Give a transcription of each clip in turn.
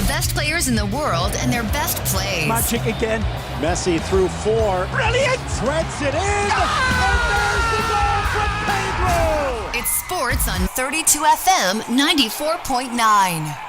best players in the world and their best plays. Magic again. Messi through 4. Brilliant! Threads it in. And there's the goal from Pedro. It's sports on 32 FM 94.9.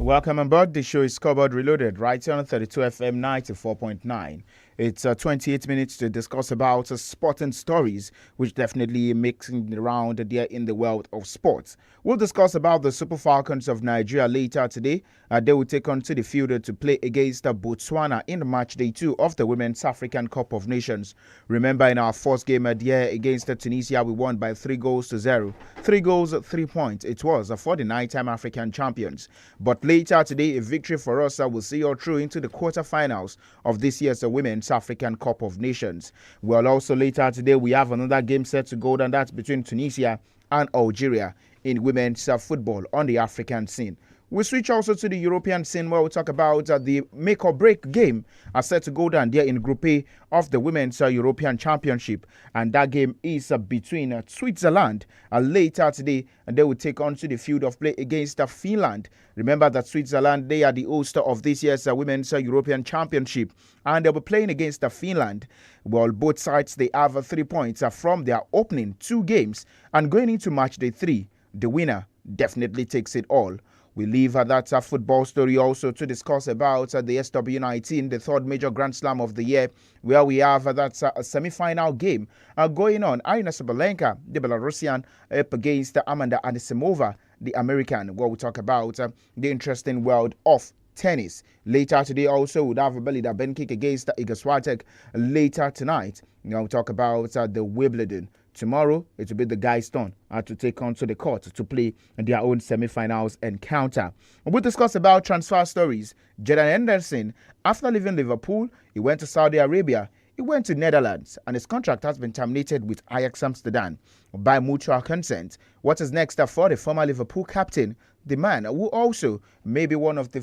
Welcome on board. The show is Scoreboard Reloaded right here on 32 FM 94.9. It's 28 minutes to discuss about sporting stories, which definitely mixing around there in the world of sports. We'll discuss about the Super Falcons of Nigeria later today. They will take on to the field to play against Botswana in match day 2 of the Women's African Cup of Nations. Remember, in our first game there against Tunisia, we won by 3-0. 3 goals, 3 points. It was for the nighttime African champions. But later today, a victory for us will see us through into the quarterfinals of this year's Women's African Cup of Nations. Well, also later today, we have another game set to go, and that's between Tunisia and Algeria in women's football on the African scene. We switch also to the European scene, where we talk about the make or break game set to go down there in Group A of the Women's European Championship. And that game is between Switzerland later today, and they will take on to the field of play against Finland. Remember that Switzerland, they are the host of this year's Women's European Championship, and they'll be playing against Finland. Well, both sides, they have 3 points from their opening 2 games, and going into match day 3, the winner definitely takes it all. We leave that football story also to discuss about the SW19, the third major Grand Slam of the year, where we have that semi-final game going on. Aryna Sabalenka, the Belarusian, up against Amanda Anisimova, the American. Where we talk about the interesting world of tennis. Later today also, we'll have a Belinda Bencic against Iga Swiatek. Later tonight, we'll talk about the Wimbledon. Tomorrow, it will be the guys' turn to take on to the court to play in their own semi-finals encounter. We'll discuss about transfer stories. Jordan Henderson, after leaving Liverpool, he went to Saudi Arabia. He went to Netherlands, and his contract has been terminated with Ajax Amsterdam by mutual consent. What is next for the former Liverpool captain, the man who also may be one of the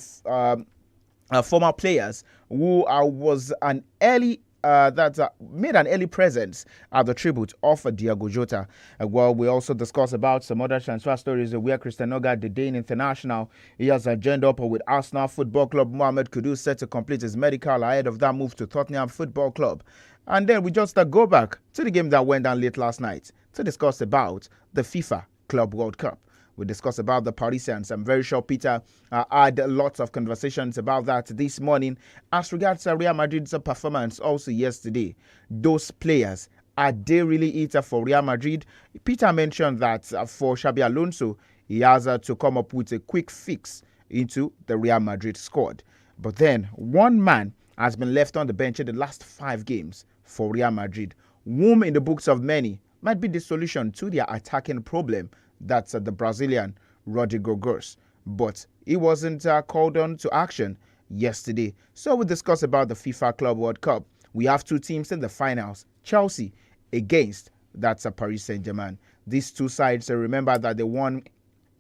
former players who was an early made an early presence at the tribute of Diogo Jota. Well, we also discuss about some other transfer stories where Christian Noga, the Dane international, he has joined up with Arsenal Football Club. Mohamed Kudus set to complete his medical ahead of that move to Tottenham Football Club. And then we just go back to the game that went down late last night to discuss about the FIFA Club World Cup. We discuss about the Parisians. I'm very sure Peter had lots of conversations about that this morning. As regards Real Madrid's performance also yesterday, those players, are they really it for Real Madrid? Peter mentioned that for Xabi Alonso, he has to come up with a quick fix into the Real Madrid squad. But then, one man has been left on the bench in the last 5 games for Real Madrid, whom in the books of many might be the solution to their attacking problem. That's the Brazilian Rodrigo Goes. But he wasn't called on to action yesterday. So we discuss about the FIFA Club World Cup. We have 2 teams in the finals. Chelsea against that's Paris Saint-Germain. These 2 sides, remember that they won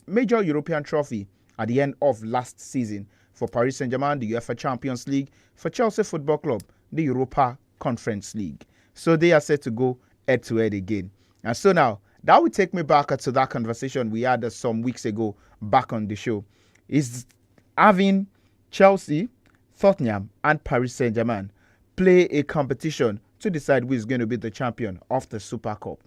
major European trophy at the end of last season. For Paris Saint-Germain, the UEFA Champions League. For Chelsea Football Club, the Europa Conference League. So they are set to go head-to-head again. And so now, that will take me back to that conversation we had some weeks ago back on the show. Is having Chelsea, Tottenham, and Paris Saint-Germain play a competition to decide who is going to be the champion of the Super Cup.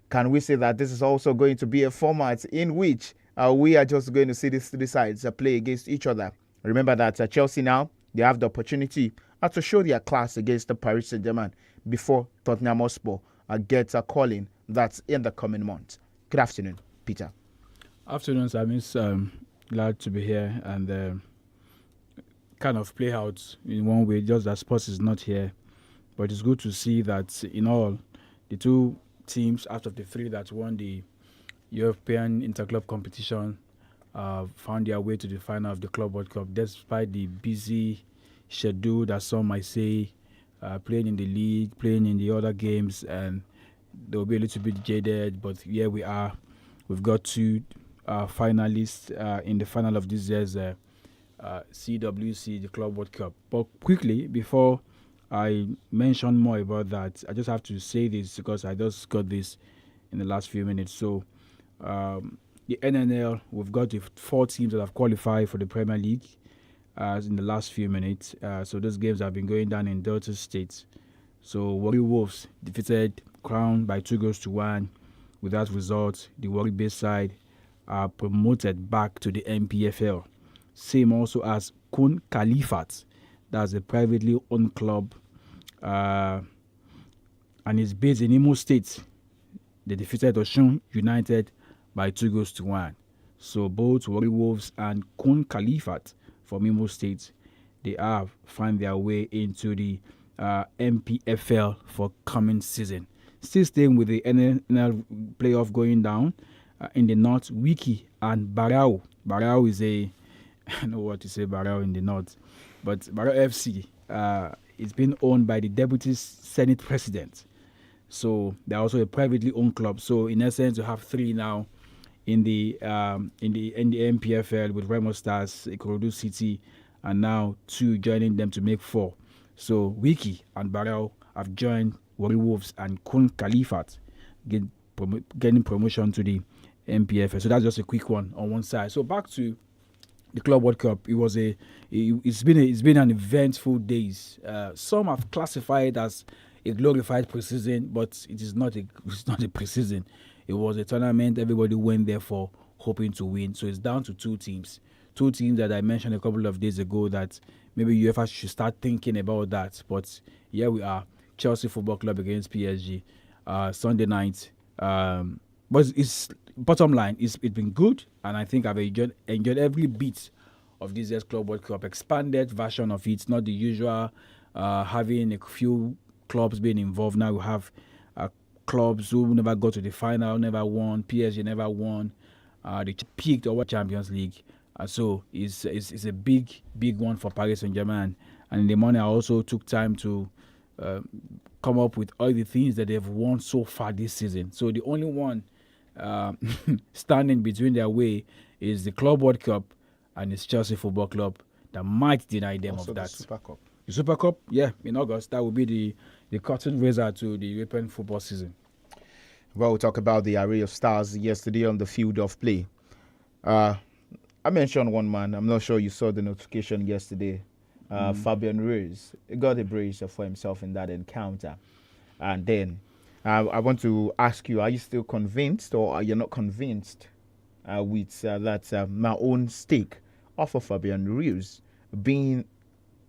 Can we say that this is also going to be a format in which we are just going to see these 3 sides play against each other? Remember that Chelsea now, they have the opportunity to show their class against the Paris Saint-Germain before Tottenham Hotspur gets a calling that's in the coming month. Good afternoon, Peter. Afternoon, SAMIES. Glad to be here and kind of play out in one way, just that sports is not here. But it's good to see that in all, the two teams out of the three that won the European Interclub competition found their way to the final of the Club World Cup, despite the busy schedule that some might say, playing in the league, playing in the other games, and they'll be a little bit jaded. But here we are. We've got two finalists in the final of this year's CWC, the Club World Cup. But quickly, before I mention more about that, I just have to say this because I just got this in the last few minutes. So, the NNL, we've got the 4 teams that have qualified for the Premier League in the last few minutes. So those games have been going down in Delta State. So Warri Wolves defeated Crown by 2-1. With that result, the Warri Bay side are promoted back to the MPFL. Same also as Kun Khalifat, that's a privately owned club, and it's based in Imo State. They defeated Osun United by 2-1. So both Warri Wolves and Kun Khalifat from Imo State, they have found their way into the MPFL for coming season. Still staying with the NNL playoff going down in the north, Wiki and Barao. Barao is I know what to say Barao in the north, but Barao FC is being owned by the Deputy Senate President. So they're also a privately owned club. So in essence, you have 3 now in the MPFL with Remo Stars, Ikorodu City, and now 2 joining them to make 4. So Wiki and Barao have joined Warri Wolves and Kun Khalifat, getting promotion to the MPFL. So that's just a quick one on one side. So back to the Club World Cup. It's been an eventful days. Some have classified it as a glorified preseason, but it's not a preseason. It was a tournament everybody went there for hoping to win. So it's down to 2 teams. 2 teams that I mentioned a couple of days ago that maybe UEFA should start thinking about that. But here we are, Chelsea Football Club against PSG, Sunday night. But it's bottom line, it's been good, and I think I've enjoyed every bit of this year's Club World Cup. Expanded version of it, not the usual having a few clubs being involved. Now we have clubs who never got to the final, never won. PSG never won. They peaked over Champions League. So it's a big one for Paris Saint-Germain. And in the morning, I also took time to come up with all the things that they've won so far this season. So the only one standing between their way is the Club World Cup and it's Chelsea Football Club that might deny them also of that. The Super Cup. The Super Cup, yeah, in August. That will be the curtain raiser to the European football season. Well, we'll talk about the array of stars yesterday on the field of play. I mentioned one man. I'm not sure you saw the notification yesterday. Fabian Ruiz got a brace for himself in that encounter. And then I want to ask you, are you still convinced or are you not convinced with that my own stake off of Fabian Ruiz being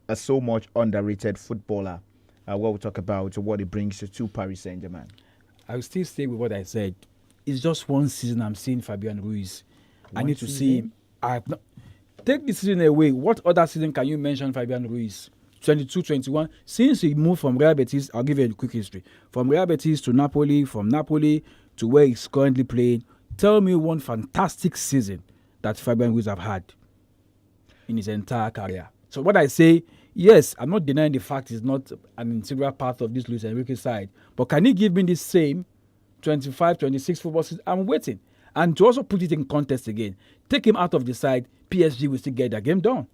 a so much underrated footballer? What we'll talk about what it brings to Paris Saint-Germain. I'll still stay with what I said. It's just one season I'm seeing Fabian Ruiz. I need to see him. Take this season away. What other season can you mention Fabian Ruiz? 22-21. Since he moved from Real Betis, I'll give you a quick history. From Real Betis to Napoli, from Napoli to where he's currently playing. Tell me one fantastic season that Fabian Ruiz have had in his entire career. So what I say, yes, I'm not denying the fact he's not an integral part of this Luis Enrique side. But can he give me the same 25, 26 football season? I'm waiting. And to also put it in context again, take him out of the side, PSG will still get their game done.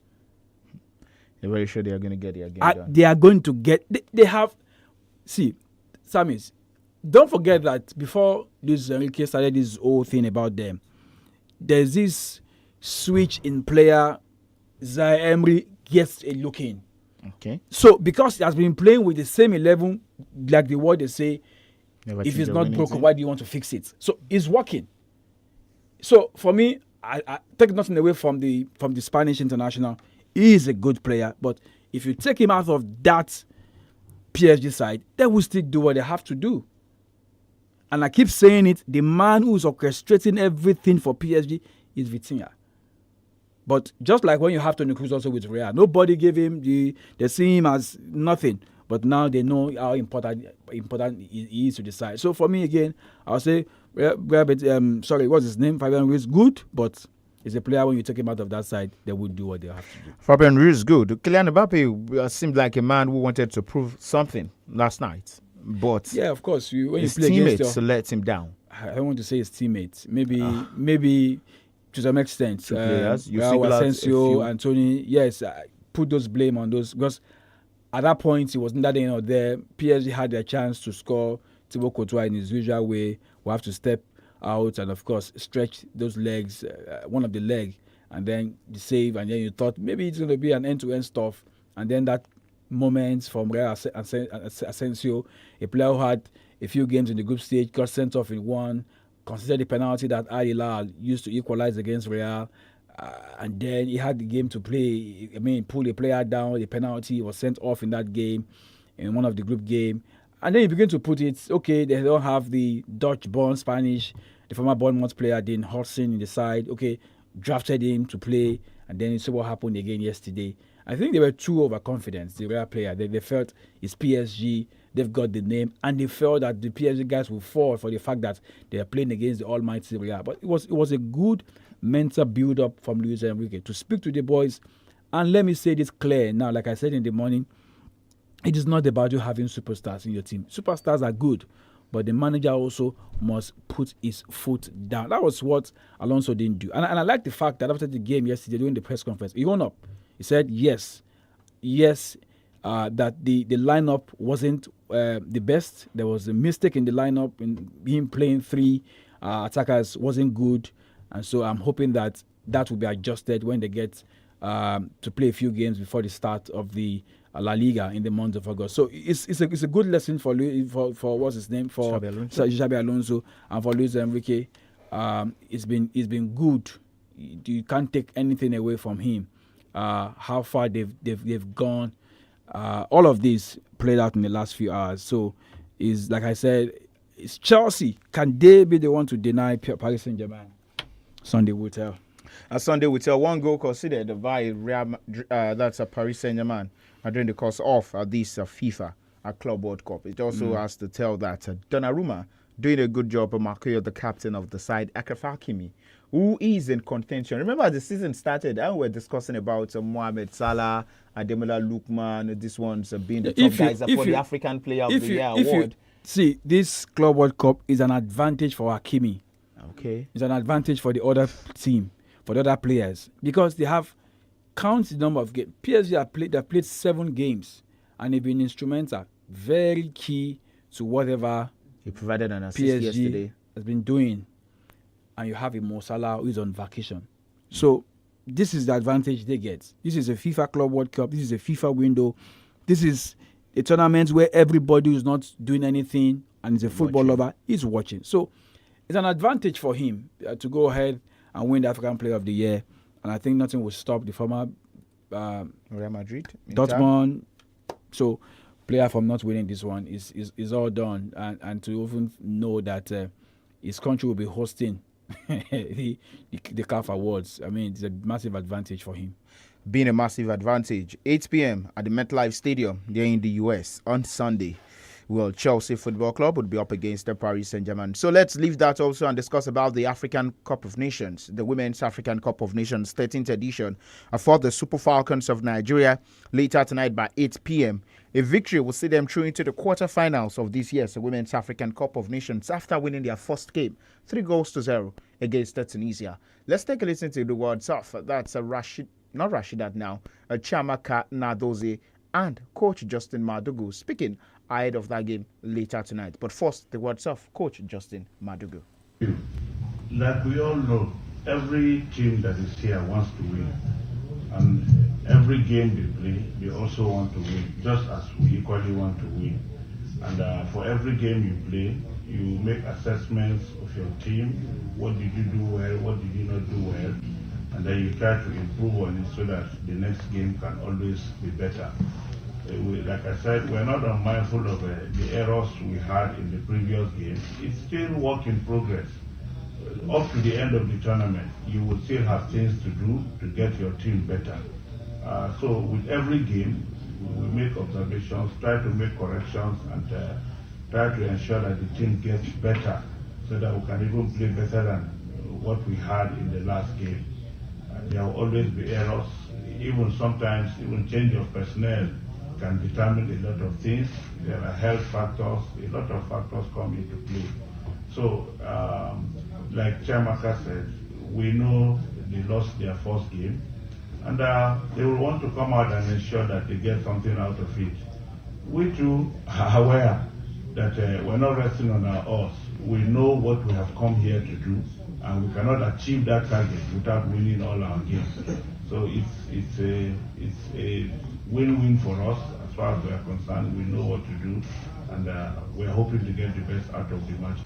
You're very sure they are going to get their game done? They are going to get... They have... See, Samis, don't forget that before Luis Enrique started this whole thing about them, there's this switch in player, Zaire Emery gets a look in. Okay. So, because he has been playing with the same 11, like the word they say, if it's not broken, why do you want to fix it? So, it's working. So, for me, I take nothing away from the Spanish international. He is a good player, but if you take him out of that PSG side, they will still do what they have to do. And I keep saying it, the man who's orchestrating everything for PSG is Vitinha. But just like when you have Toni Kroos also with Real, nobody gave him they see him as nothing. But now they know how important he is to the side. So for me again, I'll say, what's his name? Fabian Ruiz, good, but he's a player when you take him out of that side, they will do what they have to do. Fabian Ruiz good. Kylian Mbappe seemed like a man who wanted to prove something last night. But yeah, of course, when his you play teammates let him down. I don't want to say his teammates. Maybe to some extent. Two players. Asensio, Anthony. Yes, put those blame on those because at that point it wasn't that there. PSG had their chance to score. Thibaut Courtois in his usual way will have to step out and of course stretch those legs, one of the leg, and then the save. And then you thought maybe it's going to be an end-to-end stuff, and then that moment from Real Asensio, a player who had a few games in the group stage, got sent off in one, considered the penalty that INT'L used to equalize against Real, and then he had the game to play. Pull a player down, the penalty was sent off in that game, in one of the group game. And then you begin to put it, okay, they don't have the Dutch-born Spanish, the former Bournemouth player, Dean Hodgson in the side. Okay, drafted him to play, and then you see what happened again yesterday. I think they were too overconfident, the Real player. They felt it's PSG, they've got the name, and they felt that the PSG guys will fall for the fact that they are playing against the almighty Real. But it was a good mental build-up from Luis Enrique to speak to the boys. And let me say this clear now, like I said in the morning, it is not about you having superstars in your team. Superstars are good, but the manager also must put his foot down. That was what Alonso didn't do. And I like the fact that after the game yesterday, during the press conference, he went up. He said, yes, that the lineup wasn't the best. There was a mistake in the lineup, in him playing three attackers wasn't good. And so I'm hoping that will be adjusted when they get to play a few games before the start of the La Liga in the month of August. So it's a good lesson for what's his name, for Xabi Alonso and for Luis Enrique. It's been good. You can't take anything away from him. How far they've gone. All of this played out in the last few hours. So is like I said, it's Chelsea. Can they be the one to deny Paris Saint-Germain? Sunday will tell. Sunday will tell. One goal considered by Real. That's Paris Saint-Germain during the course of this FIFA Club World Cup. It also has to tell that Donnarumma doing a good job of Marquinhos, the captain of the side, Achraf Hakimi, who is in contention. Remember, the season started and we're discussing about Mohamed Salah, Ademola Lookman, these ones being the top guys for the African Player of the Year award. See, this Club World Cup is an advantage for Hakimi. Okay. It's an advantage for the other team, for the other players, because they have counted the number of games. PSG have played 7 games, and they've been instrumental, very key to whatever he provided an assist PSG yesterday has been doing. And you have a Mo Salah who is on vacation. So this is the advantage they get. This is a FIFA Club World Cup. This is a FIFA window. This is a tournament where everybody who's not doing anything and is a football lover is watching. So it's an advantage for him to go ahead and win the African Player of the Year. And I think nothing will stop the former Real Madrid, Dortmund. So player from not winning this one is all done. And to even know that his country will be hosting the CAF Awards. I mean, it's a massive advantage for him. Being a massive advantage. 8 p.m. at the MetLife Stadium there in the US on Sunday. Well, Chelsea Football Club would be up against the Paris Saint-Germain. So let's leave that also and discuss about the African Cup of Nations, the Women's African Cup of Nations 13th edition for the Super Falcons of Nigeria later tonight by 8 p.m. A victory will see them through into the quarterfinals of this year's Women's African Cup of Nations after winning their first game, 3-0 against Tunisia. Let's take a listen to the words of that's Chiamaka Nadozie and Coach Justin Madugu speaking ahead of that game later tonight. But first, the words of Coach Justin Madugu. Like we all know, every team that is here wants to win. And every game they play, they also want to win, just as we equally want to win. And for every game you play, you make assessments of your team. What did you do well? What did you not do well? and then you try to improve on it so that the next game can always be better. Like I said, we're not unmindful of the errors we had in the previous game. It's still work in progress. Up to the end of the tournament, you will still have things to do to get your team better. So with every game, we make observations, try to make corrections, and try to ensure that the team gets better so that we can even play better than what we had in the last game. There will always be errors. Even sometimes, even change of personnel can determine a lot of things. There are health factors, a lot of factors come into play. So, like Chiamaka said, we know they lost their first game, and they will want to come out and ensure that they get something out of it. We too are aware that we're not resting on our oars. We know what we have come here to do, and we cannot achieve that target without winning all our games. So it's a win-win for us as far as we are concerned. We know what to do, and we're hoping to get the best out of the match.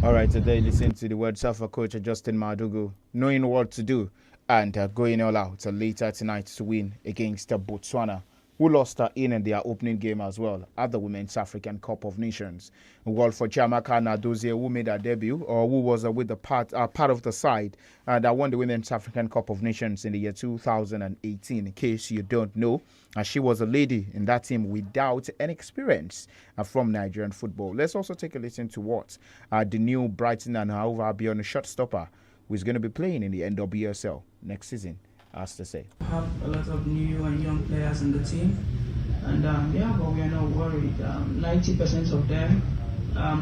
All right, today listen to the words of Coach Justin Madugu, knowing what to do and going all out later tonight to win against Botswana, who lost in their opening game as well at the Women's African Cup of Nations. Well, for Chiamaka Nnadozie, who made her debut, or who was with the part of the side that won the Women's African Cup of Nations in the year 2018. In case you don't know, she was a lady in that team without any experience from Nigerian football. Let's also take a listen to what the new Brighton and Hove Albion shortstopper, who is going to be playing in the NWSL next season, has to say. We have a lot of new and young players in the team, and but we are not worried. 90% of them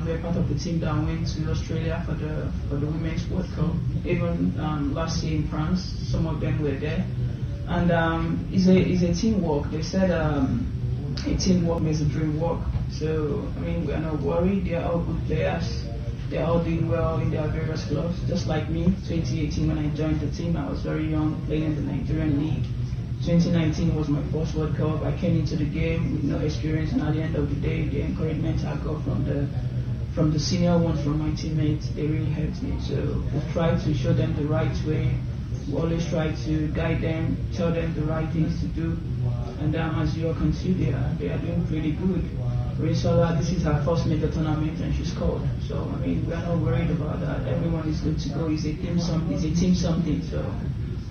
were part of the team that went to Australia for the Women's World Cup. Even last year in France, some of them were there, and it's a teamwork. They said a teamwork makes the dream work. So I mean, we are not worried. They are all good players. They are all doing well in their various clubs, just like me. 2018, when I joined the team, I was very young, playing in the Nigerian League. 2019 was my first World Cup. I came into the game with no experience, and at the end of the day, the encouragement I got from the senior ones, from my teammates, they really helped me. So we try to show them the right way. We always try to guide them, tell them the right things to do. And as you all can see, they are doing pretty good. Risola, this is her first major tournament and she scored. So I mean, we are not worried about that. Everyone is good to go. It's a team something. So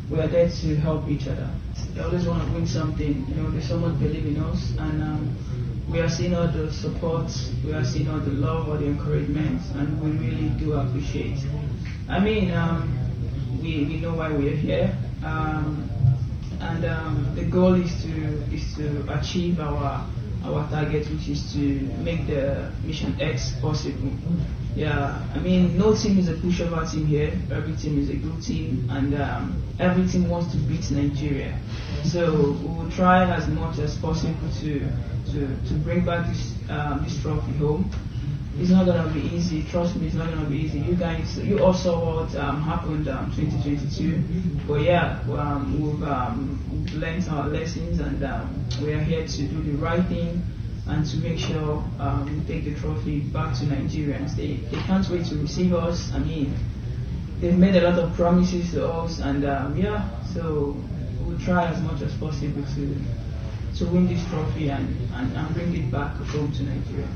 we are there to help each other. They always want to win something. You know, they so much believe in us, and we are seeing all the support, we are seeing all the love, all the encouragement, and we really do appreciate. I mean, we know why we are here, and the goal is to achieve our target, which is to make the Mission X possible. Yeah, I mean, no team is a pushover team here. Every team is a good team, and every team wants to beat Nigeria. So we will try as much as possible to bring back this trophy home. It's not gonna be easy. Trust me, it's not gonna be easy. You guys, you all saw what happened 2022. But yeah, we've learned our lessons, and we are here to do the right thing and to make sure we take the trophy back to Nigerians. They can't wait to receive us. I mean, they've made a lot of promises to us, and so we'll try as much as possible to win this trophy and bring it back home to Nigeria.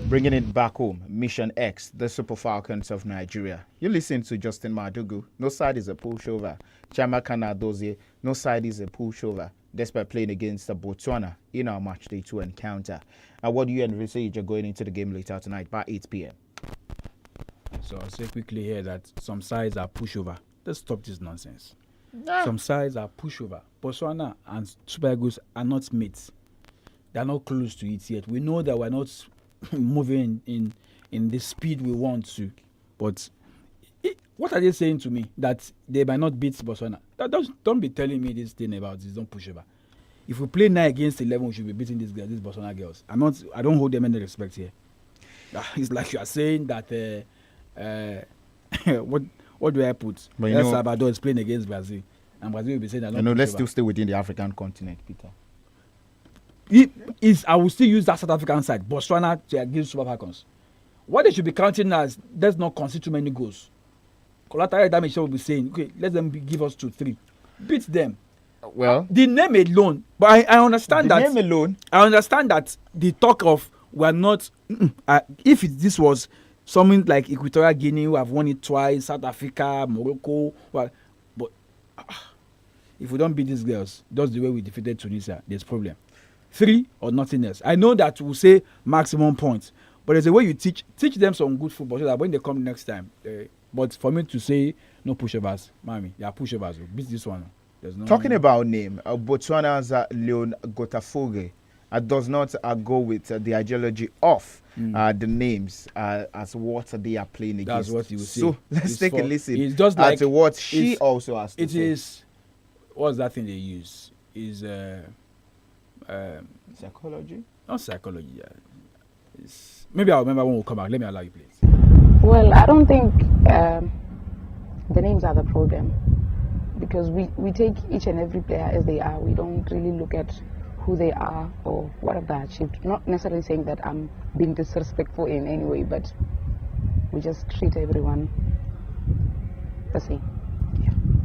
Bringing it back home, Mission X, the Super Falcons of Nigeria. You listen to Justin Madugu. No side is a pushover. Chiamaka Nnadozie, no side is a pushover, despite playing against Botswana in our match day 2 encounter. And what do you envisage going into the game later tonight by 8 p.m.? So I'll say quickly here that some sides are pushover. Let's stop this nonsense. Some sides are pushover. Botswana and Super Eagles are not mates. They are not close to it yet. We know that we're not moving in the speed we want to. But what are they saying to me? That they might not beat Botswana? Don't be telling me this thing about this. Don't pushover. If we play 9 against 11, we should be beating these Botswana girls. I don't hold them any respect here. It's like you are saying that what do I put? El Salvador is playing against Brazil, and Brazil will be saying that. Let's still stay within the African continent, Peter. I will still use that South African side, Botswana, to against Super Falcons. What they should be counting as, let's not concede too many goals. collateral damage will be saying, okay, let them give us 2-3. Beat them. Well, The name alone, but I understand the that. name alone. I understand that the talk of we're not. If this was something like Equatorial Guinea, who have won it twice, South Africa, Morocco, but if we don't beat these girls, that's the way we defeated Tunisia. There's problem. 3 or nothing else. I know that we'll say maximum points, but there's a way you teach them some good football so that when they come next time. But for me to say no pushovers, mommy, they are pushovers. Beat this one. There's no. Talking about name, Botswana's Leon Gotafoge does not go with the ideology of the names as what they are playing against. That's what you will say. So let's take a listen. It's just like to what she also has to it say. is. What's that thing they use? Is psychology? Not psychology. Yeah. It's, maybe I'll remember when we come back. Let me allow you, please. Well, I don't think the names are the problem, because we take each and every player as they are. We don't really look at who they are or what have they achieved. Not necessarily saying that I'm being disrespectful in any way, but we just treat everyone the same.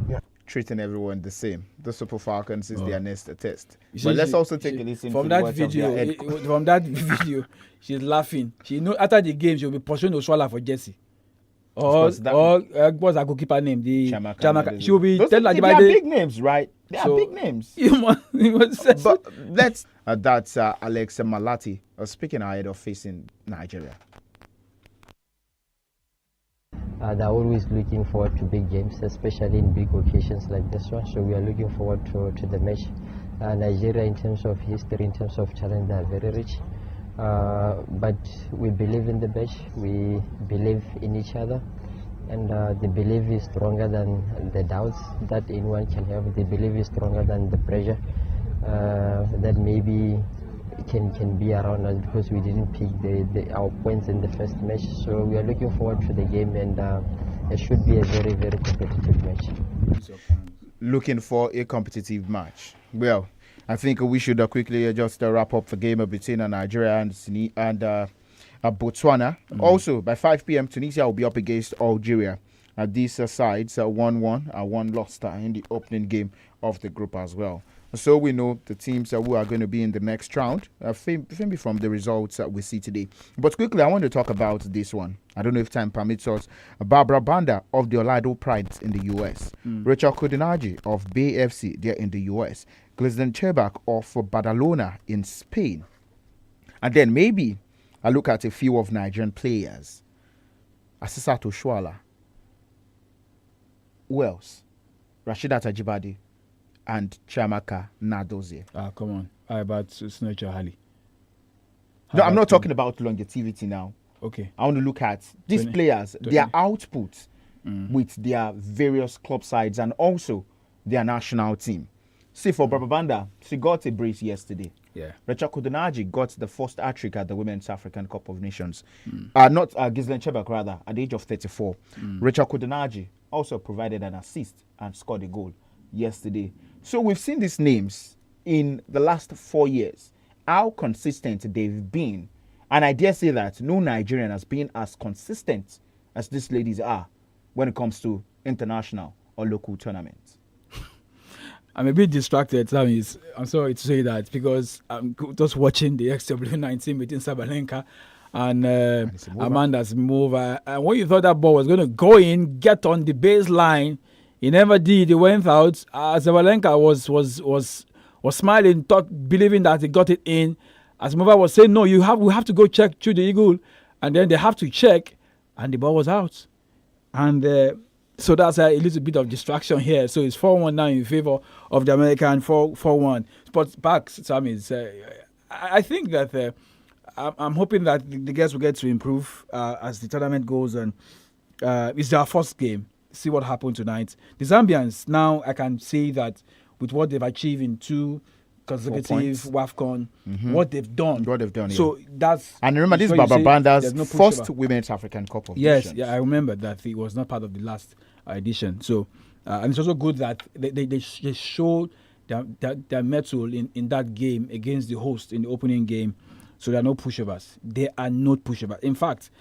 Yeah. Treating everyone the same. The Super Falcons is their next test. See, But let's also take a listen from to that the words video. of their head From that video, she's laughing. She know after the game she'll be pursuing Oswala for Jesse. Or what's her goalkeeper name? The Chamaka. She'll be telling they are big names, right? They are big names. But that's Alex Malati speaking ahead of facing Nigeria. They're always looking forward to big games, especially in big occasions like this one. So we are looking forward to the match. Nigeria, in terms of history, in terms of talent, they are very rich. But we believe in the match. We believe in each other, and the belief is stronger than the doubts that anyone can have. The belief is stronger than the pressure that maybe can be around us, because we didn't pick our points in the first match. So we are looking forward to the game, and it should be a very, very competitive match. Looking for a competitive match. Well, I think we should quickly just wrap up the game between Nigeria and Botswana. Also, by 5 p.m., Tunisia will be up against Algeria. These sides 1-1 and 1 lost in the opening game of the group as well. So we know the teams who are going to be in the next round, maybe from the results that we see today. But quickly, I want to talk about this one. I don't know if time permits us. Barbara Banda of the Orlando Prides in the U.S. Rachel Kodinaji of Bay FC there in the U.S. Glizden Chebak of Badalona in Spain. And then maybe I look at a few of Nigerian players. Asisato Shwala. Who else? Rashidat Ajibade and Chiamaka Nadozie. Come on. How about Snatcher Hali? No, I'm not talking about longevity now. Okay. I want to look at these players, their output with their various club sides and also their national team. See, for Barbabanda, she got a brace yesterday. Yeah. Rachel Kodinaji got the first hat-trick at the Women's African Cup of Nations. Not Gislen Chebak, rather, at the age of 34. Rachel Kodinaji also provided an assist and scored a goal yesterday. So we've seen these names in the last 4 years, how consistent they've been. And I dare say that no Nigerian has been as consistent as these ladies are when it comes to international or local tournaments. I'm a bit distracted, SAMIES. I'm sorry to say that, because I'm just watching the XW19 between Sabalenka and Amanda's move. And when you thought that ball was going to go in, get on the baseline, he never did. He went out. Sabalenka was smiling, believing that he got it in. As Mova was saying, no, we have to go check through the eagle. And then they have to check, and the ball was out. And so that's a little bit of distraction here. So it's 4-1 now in favor of the American, 4-1. But back, SAMIES, I think that I'm hoping that the girls will get to improve as the tournament goes on. It's their first game. See what happened tonight. The Zambians, now I can say that with what they've achieved in 2 consecutive WAFCON, what they've done. So that's... And remember, this is Barbara Banda's first Women's African Cup of Nations. Yes, yeah, I remember that it was not part of the last edition. So, and it's also good that they showed their mettle in that game against the host in the opening game. So there are no pushovers. They are not pushovers. In fact,